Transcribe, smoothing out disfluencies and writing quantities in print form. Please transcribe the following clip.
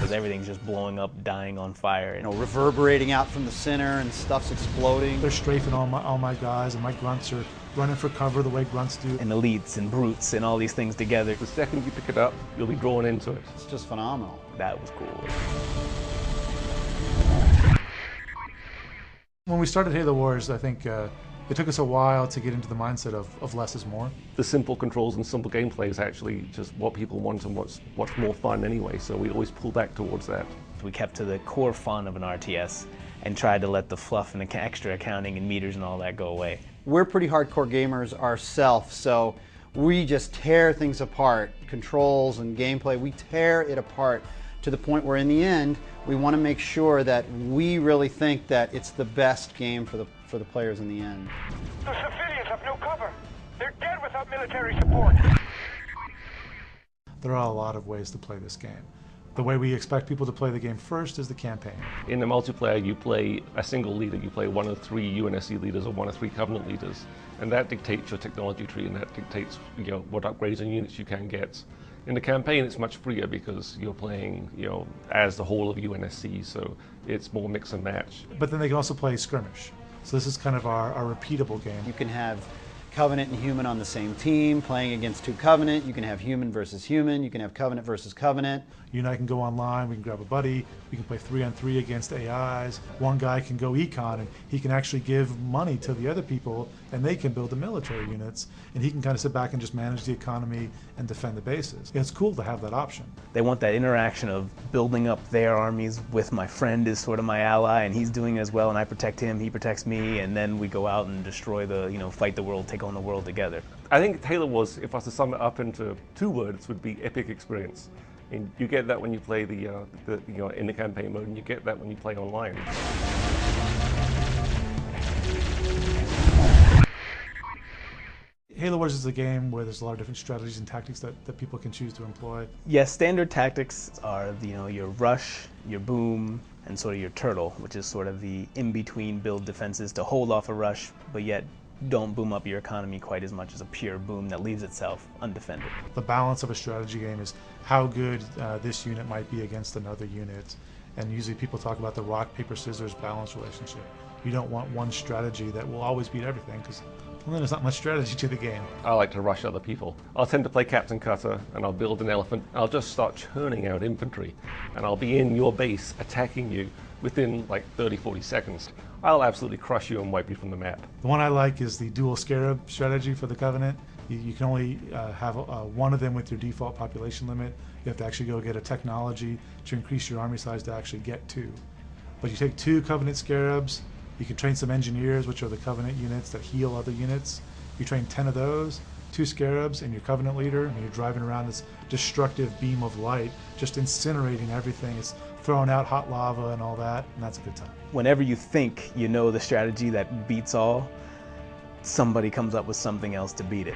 because everything's just blowing up, dying on fire. You know, reverberating out from the center and stuff's exploding. They're strafing all my guys, and my grunts are running for cover the way grunts do. And elites and brutes and all these things together. The second you pick it up, you'll be drawn into it. It's just phenomenal. That was cool. When we started Halo Wars, I think it took us a while to get into the mindset of less is more. The simple controls and simple gameplay is actually just what people want and what's more fun anyway, so we always pull back towards that. We kept to the core fun of an RTS and tried to let the fluff and the extra accounting and meters and all that go away. We're pretty hardcore gamers ourselves, so we just tear things apart. Controls and gameplay, we tear it apart to the point where in the end, we want to make sure that we really think that it's the best game for the players in the end. The civilians have no cover. They're dead without military support. There are a lot of ways to play this game. The way we expect people to play the game first is the campaign. In the multiplayer, you play a single leader. You play one of 3 UNSC leaders or one of 3 Covenant leaders, and that dictates your technology tree, and that dictates what upgrades and units you can get. In the campaign, it's much freer because you're playing as the whole of UNSC, so it's more mix and match. But then they can also play skirmish. So this is kind of our repeatable game. You can have Covenant and Human on the same team playing against 2 Covenant. You can have Human versus Human. You can have Covenant versus Covenant. You and I can go online, we can grab a buddy, we can play 3-on-3 against AIs. One guy can go econ and he can actually give money to the other people and they can build the military units, and he can kind of sit back and just manage the economy and defend the bases. It's cool to have that option. They want that interaction of building up their armies with my friend is sort of my ally, and he's doing as well, and I protect him, he protects me, and then we go out and destroy fight the world, take on the world together. I think Halo Wars, if I was to sum it up into 2 words, would be epic experience. And you get that when you play in the campaign mode, and you get that when you play online. Halo Wars is a game where there's a lot of different strategies and tactics that people can choose to employ. Yes, standard tactics are your rush, your boom, and sort of your turtle, which is sort of the in-between build defenses to hold off a rush, but yet don't boom up your economy quite as much as a pure boom that leaves itself undefended. The balance of a strategy game is how good this unit might be against another unit, and usually people talk about the rock, paper, scissors balance relationship. You don't want one strategy that will always beat everything, because then there's not much strategy to the game. I like to rush other people. I'll tend to play Captain Cutter, and I'll build an elephant. I'll just start churning out infantry, and I'll be in your base attacking you within like 30-40 seconds. I'll absolutely crush you and wipe you from the map. The one I like is the dual scarab strategy for the Covenant. You can only have one of them with your default population limit. You have to actually go get a technology to increase your army size to actually get 2. But you take 2 Covenant scarabs, you can train some engineers, which are the Covenant units that heal other units. You train 10 of those, 2 scarabs, and your Covenant leader, and you're driving around this destructive beam of light, just incinerating everything. It's throwing out hot lava and all that, and that's a good time. Whenever you think you know the strategy that beats all, somebody comes up with something else to beat it.